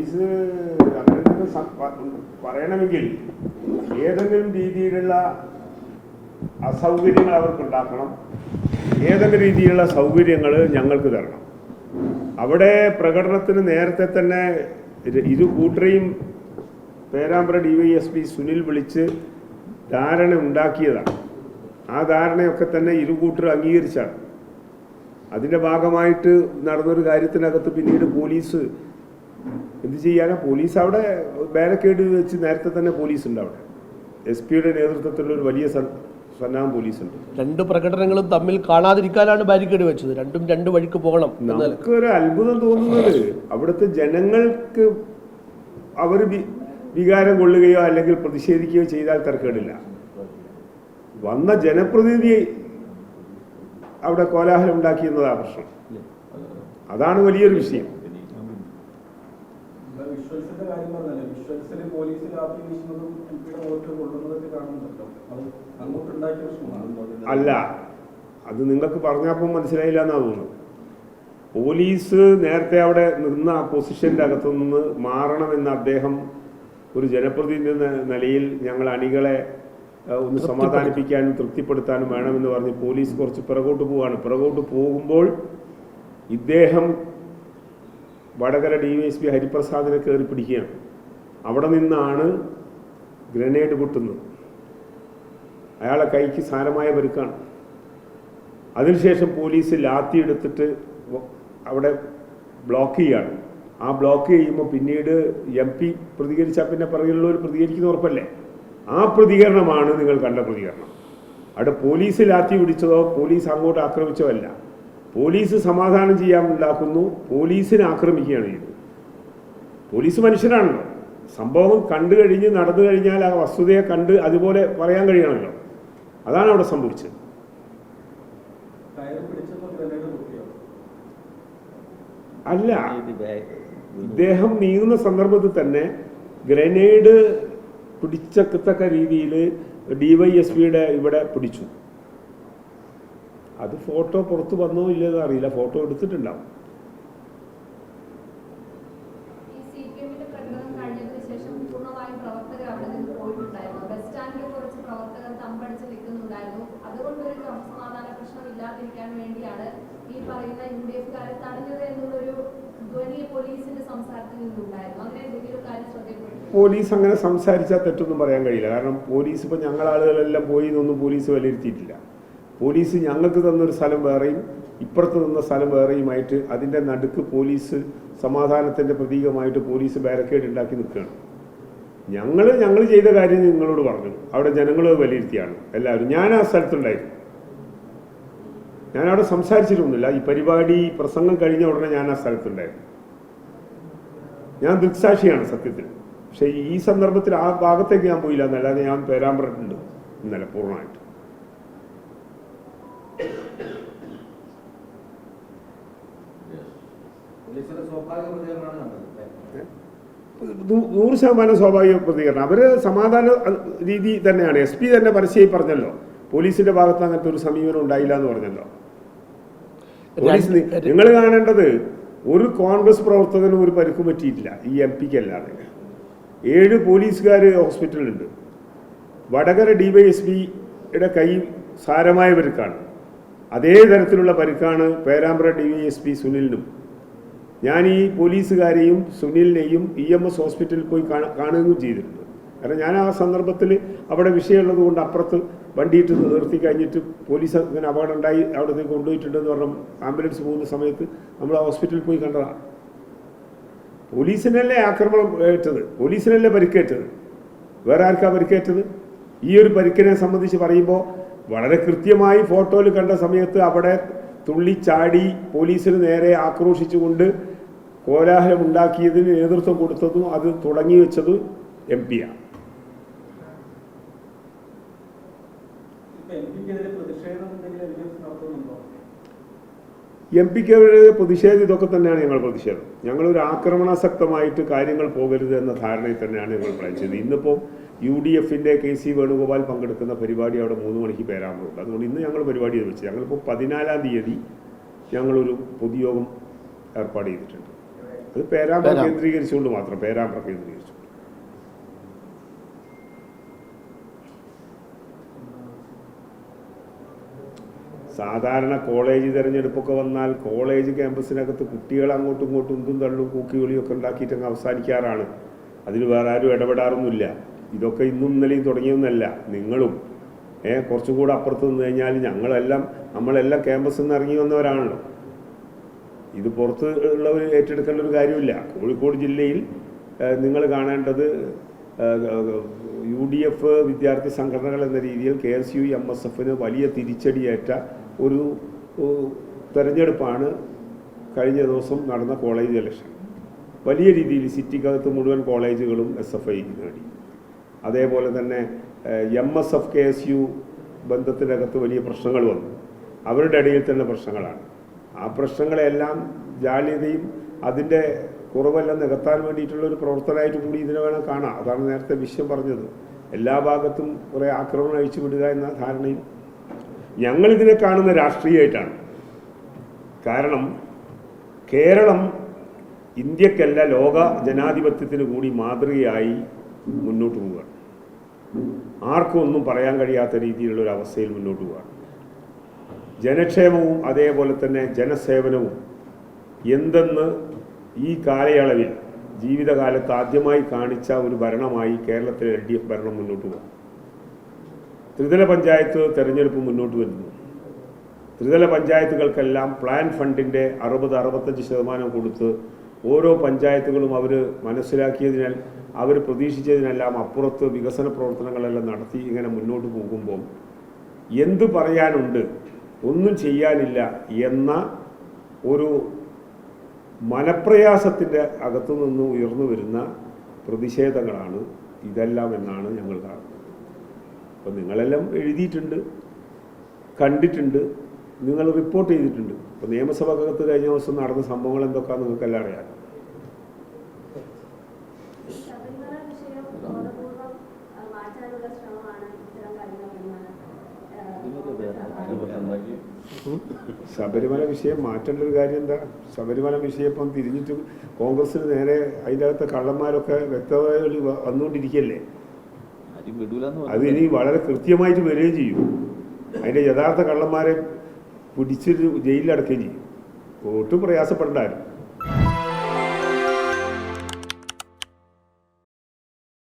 Police അങ്ങനെ പറയണമെങ്കിൽ ഏതെങ്കിലും രീതിയിലുള്ള അസൗകര്യങ്ങൾ അവർക്കുണ്ടാക്കണം, ഏതെങ്കിലും രീതിയിലുള്ള സൗകര്യങ്ങൾ ഞങ്ങൾക്ക് തരണം. അവിടെ പ്രകടനത്തിന് നേരത്തെ തന്നെ ഇരു കൂട്ടരെയും പേരാമ്പ്ര DYSP സുനിൽ വിളിച്ച് ധാരണ ഉണ്ടാക്കിയതാണ്. ആ ധാരണയൊക്കെ തന്നെ ഇരു കൂട്ടർ അംഗീകരിച്ചാണ്. അതിൻ്റെ ഭാഗമായിട്ട് നടന്നൊരു കാര്യത്തിനകത്ത് പിന്നീട് പോലീസ് എന്ത് ചെയ്യാനാ, പോലീസ് അവിടെ ബാരിക്കേഡ് വെച്ച് നേരത്തെ തന്നെ പോലീസ് ഉണ്ട് അവിടെ. SP-യുടെ നേതൃത്വത്തിലുള്ള ഒരു വലിയ സന്നാഹം പോലീസുണ്ട്. രണ്ട് പ്രകടനങ്ങളും തമ്മിൽ കാണാതിരിക്കാനാണ് ബാരിക്കേഡ് വെച്ചത്. രണ്ടും രണ്ട് വഴിക്ക് പോകണം. നമുക്ക് ഒരു അത്ഭുതം തോന്നുന്നത് അവിടുത്തെ ജനങ്ങൾക്ക് അവർ വികാരം കൊള്ളുകയോ അല്ലെങ്കിൽ പ്രതിഷേധിക്കുകയോ ചെയ്താൽ തർക്കമില്ല. വന്ന ജനപ്രതിനിധി അവിടെ കോലാഹലം ഉണ്ടാക്കിയെന്നതാണ് പ്രശ്നം. അതാണ് വലിയൊരു വിഷയം. അല്ല, അത് നിങ്ങൾക്ക് പറഞ്ഞപ്പോൾ മനസ്സിലായില്ല എന്നാ തോന്നുന്നു. പോലീസ് നേരത്തെ അവിടെ നിന്ന ആ പൊസിഷൻ്റെ അകത്തു നിന്ന് മാറണമെന്ന് അദ്ദേഹം ഒരു ജനപ്രതിനിധി എന്ന നിലയിൽ ഞങ്ങൾ അണികളെ ഒന്ന് സമാധാനിപ്പിക്കാനും തൃപ്തിപ്പെടുത്താനും വേണമെന്ന് പറഞ്ഞ് പോലീസ് കുറച്ച് പിറകോട്ട് പോവുകയാണ്. പിറകോട്ട് പോകുമ്പോൾ ഇദ്ദേഹം വടകര DYSP ഹരിപ്രസാദിനെ കയറി പിടിക്കുകയാണ്. അവിടെ നിന്നാണ് ഗ്രനേഡ് പൊട്ടുന്നത്. അയാളെ കൈക്ക് സാരമായ പരിക്കാണ്. അതിനുശേഷം പോലീസ് ലാത്തി എടുത്തിട്ട് അവിടെ ബ്ലോക്ക് ചെയ്യാണ്. ആ ബ്ലോക്ക് ചെയ്യുമ്പോൾ പിന്നീട് MP പ്രതികരിച്ചാൽ പിന്നെ പറയുള്ളവർ പ്രതികരിക്കുന്ന ഉറപ്പല്ലേ? ആ പ്രതികരണമാണ് നിങ്ങൾ കണ്ട പ്രതികരണം. അവിടെ പോലീസ് ലാത്തി പിടിച്ചതോ പോലീസ് അങ്ങോട്ട് ആക്രമിച്ചോ അല്ല. പോലീസ് സമാധാനം ചെയ്യാൻ ഉണ്ടാക്കുന്നു, പോലീസിനെ ആക്രമിക്കുകയാണ് ചെയ്തത്. പോലീസ് മനുഷ്യനാണല്ലോ. സംഭവം കണ്ടു കഴിഞ്ഞ് നടന്നു കഴിഞ്ഞാൽ ആ വസ്തുതയെ കണ്ട് അതുപോലെ പറയാൻ കഴിയണമല്ലോ. അതാണ് അവിടെ സംഭവിച്ചത്. അല്ല, ഇദ്ദേഹം നീങ്ങുന്ന സന്ദർഭത്തിൽ തന്നെ ഗ്രനേഡ് പിടിച്ചത്തക്ക രീതിയിൽ DYSP-യുടെ ഇവിടെ പിടിച്ചു. അത് ഫോട്ടോ പുറത്ത് വന്നോ ഇല്ലെന്ന് അറിയില്ല. ഫോട്ടോ എടുത്തിട്ടുണ്ടാവും. പോലീസ് അങ്ങനെ സംസാരിച്ചാൽ തെറ്റൊന്നും പറയാൻ കഴിയില്ല. കാരണം പോലീസ് ഇപ്പം ഞങ്ങളാളുകളെല്ലാം പോയി എന്നൊന്നും പോലീസ് വിലയിരുത്തിയിട്ടില്ല. പോലീസ് ഞങ്ങൾക്ക് തന്നൊരു സ്ഥലം വേറെയും ഇപ്പുറത്ത് നിന്ന സ്ഥലം വേറെയുമായിട്ട് അതിൻ്റെ നടുക്ക് പോലീസ് സമാധാനത്തിൻ്റെ പ്രതീകമായിട്ട് പോലീസ് ബാരിക്കേഡ് ഉണ്ടാക്കി നിൽക്കുകയാണ്. ഞങ്ങൾ ചെയ്ത കാര്യം നിങ്ങളോട് പറഞ്ഞു. അവിടെ ജനങ്ങൾ വിലയിരുത്തിയാണ് എല്ലാവരും. ഞാൻ ആ സ്ഥലത്തുണ്ടായിരുന്നു. ഞാനവിടെ സംസാരിച്ചിട്ടൊന്നുമില്ല. ഈ പരിപാടി പ്രസംഗം കഴിഞ്ഞ ഉടനെ ഞാൻ ആ സ്ഥലത്തുണ്ടായിരുന്നു. ഞാൻ ദൃക്സാക്ഷിയാണ് സത്യത്തിൽ. പക്ഷേ ഈ സന്ദർഭത്തിൽ ആ ഭാഗത്തേക്ക് ഞാൻ പോയില്ല എന്നല്ലാതെ ഞാൻ പേരാമ്പ്രണ്ട് ഇന്നലെ പൂർണ്ണമായിട്ട്. 100% സ്വാഭാവിക പ്രതികരണം. അവര് സമാധാന രീതി തന്നെയാണ്. SP തന്നെ പരസ്യമായി പറഞ്ഞല്ലോ, പോലീസിന്റെ ഭാഗത്ത് അങ്ങനത്തെ ഒരു സമീപനം ഉണ്ടായില്ല എന്ന് പറഞ്ഞല്ലോ. പോലീസ് നിങ്ങൾ കാണേണ്ടത് ഒരു കോൺഗ്രസ് പ്രവർത്തകനും ഒരു പരിക്കും പറ്റിയിട്ടില്ല ഈ MP-ക്ക് അല്ലാതെ. 7 പോലീസുകാർ ഹോസ്പിറ്റലിലുണ്ട്. വടകര DYSP-യുടെ കൈ സാരമായ പരിക്കാണ്. അതേ തരത്തിലുള്ള പരിക്കാണ് പേരാമ്പ്ര DYSP സുനിലിനും. ഞാൻ ഈ പോലീസുകാരെയും സുനിലിനെയും EMS ഹോസ്പിറ്റലിൽ പോയി കാണുകയും ചെയ്തിട്ടുണ്ട്. കാരണം ഞാൻ ആ സന്ദർഭത്തിൽ അവിടെ വിഷയമുള്ളത് കൊണ്ട് അപ്പുറത്ത് വണ്ടിയിട്ട് നിർത്തി കഴിഞ്ഞിട്ട് പോലീസ് ഇങ്ങനെ അപകടം ഉണ്ടായി അവിടത്തേക്ക് കൊണ്ടുപോയിട്ടുണ്ടെന്ന് പറഞ്ഞ ആംബുലൻസ് പോകുന്ന സമയത്ത് നമ്മൾ ആ ഹോസ്പിറ്റലിൽ പോയി കണ്ടതാണ്. പോലീസിനല്ലേ ആക്രമണം ഏറ്റത്, പോലീസിനല്ലേ പരിക്കേറ്റത്, വേറെ ആർക്കാ പരിക്കേറ്റത്? ഈ ഒരു പരിക്കിനെ സംബന്ധിച്ച് പറയുമ്പോൾ വളരെ കൃത്യമായി ഫോട്ടോയിൽ കണ്ട സമയത്ത് അവിടെ തുള്ളിച്ചാടി പോലീസിന് നേരെ ആക്രോശിച്ചുകൊണ്ട് കോലാഹലം ഉണ്ടാക്കിയതിന് നേതൃത്വം കൊടുത്തതും അത് തുടങ്ങി വെച്ചത് MP-യാണ്. MP-ക്കെതിരെ പ്രതിഷേധം ഇതൊക്കെ തന്നെയാണ് ഞങ്ങൾ പ്രതിഷേധം. ഞങ്ങളൊരു ആക്രമണാസക്തമായിട്ട് കാര്യങ്ങൾ പോകരുത് എന്ന ധാരണയിൽ തന്നെയാണ് ഞങ്ങൾ പ്രയത്നിച്ചത്. ഇന്നിപ്പോൾ UDF-ന്റെ KC വേണുഗോപാൽ പങ്കെടുക്കുന്ന പരിപാടി അവിടെ 3 മണിക്ക് പേരാമ്പ്രയുണ്ട്. അതുകൊണ്ട് ഇന്ന് ഞങ്ങൾ പരിപാടി വെച്ച് ഞങ്ങളിപ്പോൾ 14-ാം തീയതി ഞങ്ങളൊരു പൊതുയോഗം ഏർപ്പാട് ചെയ്തിട്ടുണ്ട്. അത് പേരാമ്പ്ര കേന്ദ്രീകരിച്ചുകൊണ്ട് മാത്രം, പേരാമ്പ്ര കേന്ദ്രീകരിച്ചു. സാധാരണ കോളേജ് തിരഞ്ഞെടുപ്പൊക്കെ വന്നാൽ കോളേജ് ക്യാമ്പസിനകത്ത് കുട്ടികൾ അങ്ങോട്ടും ഇങ്ങോട്ടും ഉന്തും തള്ളും കൂക്കിവിളിയൊക്കെ ഉണ്ടാക്കിയിട്ടങ്ങ് അവസാനിക്കാറാണ്. അതിന് വേറെ ആരും ഇടപെടാറൊന്നുമില്ല. ഇതൊക്കെ ഇന്നും ഇന്നലെയും തുടങ്ങിയൊന്നല്ല. നിങ്ങളും കുറച്ചും കൂടെ അപ്പുറത്ത് നിന്ന് കഴിഞ്ഞാൽ നമ്മളെല്ലാം ക്യാമ്പസിൽ നിന്ന് ഇറങ്ങി വന്നവരാണല്ലോ. ഇത് പുറത്ത് ഉള്ളവർ ഏറ്റെടുക്കേണ്ട ഒരു കാര്യമില്ല. കോഴിക്കോട് ജില്ലയിൽ നിങ്ങൾ കാണേണ്ടത് UDF വിദ്യാർത്ഥി സംഘടനകൾ എന്ന രീതിയിൽ KSU MSFന് വലിയ തിരിച്ചടിയേറ്റ ഒരു തെരഞ്ഞെടുപ്പാണ് കഴിഞ്ഞ ദിവസം നടന്ന കോളേജ് ഇലക്ഷൻ. വലിയ രീതിയിൽ സിറ്റിക്കകത്ത് മുഴുവൻ കോളേജുകളും SFI നേടി. അതേപോലെ തന്നെ MSF KSU ബന്ധത്തിനകത്ത് വലിയ പ്രശ്നങ്ങൾ വന്നു. അവരുടെ ഇടയിൽ തന്നെ പ്രശ്നങ്ങളാണ്. ആ പ്രശ്നങ്ങളെല്ലാം ജാള്യതയും അതിൻ്റെ കുറവെല്ലാം നികത്താൻ വേണ്ടിയിട്ടുള്ളൊരു പ്രവർത്തനമായിട്ട് കൂടി ഇതിനെ വേണം കാണാം. അതാണ് നേരത്തെ വിഷയം പറഞ്ഞത്. എല്ലാ ഭാഗത്തും കുറേ ആക്രമണം അഴിച്ചു വിടുക എന്ന ധാരണയും ഞങ്ങളിതിനെ കാണുന്ന രാഷ്ട്രീയമായിട്ടാണ്. കാരണം കേരളം ഇന്ത്യക്കല്ല ലോക ജനാധിപത്യത്തിന് കൂടി മാതൃകയായി മുന്നോട്ട് പോവുകയാണ്. ആർക്കും ഒന്നും പറയാൻ കഴിയാത്ത രീതിയിലുള്ളൊരു അവസ്ഥയിൽ മുന്നോട്ട് പോവുകയാണ്. ജനക്ഷേമവും അതേപോലെ തന്നെ ജനസേവനവും എന്തെന്ന് ഈ കാലയളവിൽ ജീവിതകാലത്ത് ആദ്യമായി കാണിച്ച ഒരു ഭരണമായി കേരളത്തിലെ LDF ഭരണം മുന്നോട്ട് പോകും. ത്രിതല പഞ്ചായത്ത് തെരഞ്ഞെടുപ്പ് മുന്നോട്ട് വരുന്നു. ത്രിതല പഞ്ചായത്തുകൾക്കെല്ലാം പ്ലാൻ ഫണ്ടിൻ്റെ 60-65% കൊടുത്ത് ഓരോ പഞ്ചായത്തുകളും അവർ മനസ്സിലാക്കിയതിനാൽ അവർ പ്രതീക്ഷിച്ചതിനെല്ലാം അപ്പുറത്ത് വികസന പ്രവർത്തനങ്ങളെല്ലാം നടത്തി ഇങ്ങനെ മുന്നോട്ട് പോകുമ്പോൾ എന്തു പറയാനുണ്ട്, ഒന്നും ചെയ്യാനില്ല എന്ന ഒരു മനപ്രയാസത്തിൻ്റെ അകത്തു നിന്ന് ഉയർന്നു വരുന്ന പ്രതിഷേധങ്ങളാണ് ഇതെല്ലാം എന്നാണ് ഞങ്ങൾ കാണുന്നത്. അപ്പോൾ നിങ്ങളെല്ലാം എഴുതിയിട്ടുണ്ട്, കണ്ടിട്ടുണ്ട്, നിങ്ങൾ റിപ്പോർട്ട് ചെയ്തിട്ടുണ്ട്. ഇപ്പോൾ നിയമസഭക്കകത്ത് കഴിഞ്ഞ ദിവസം നടന്ന സംഭവങ്ങൾ എന്തൊക്കെയാണെന്ന് നിങ്ങൾക്കെല്ലാം അറിയാം. ശബരിമല വിഷയം മാറ്റേണ്ട ഒരു കാര്യം എന്താ? ശബരിമല വിഷയം ഇപ്പം തിരിഞ്ഞിട്ട് കോൺഗ്രസിന് നേരെ അതിൻ്റെ അകത്തെ കള്ളന്മാരൊക്കെ വ്യക്തമായി വന്നുകൊണ്ടിരിക്കുകയല്ലേ. അത് ഇനി വളരെ കൃത്യമായിട്ട് വരികയും ചെയ്യും. അതിൻ്റെ യഥാർത്ഥ കള്ളന്മാരെ പിടിച്ചിട്ട് ജയിലിലടക്കുകയും ചെയ്യും. ഒട്ടും പ്രയാസപ്പെടണ്ടായിരുന്നു.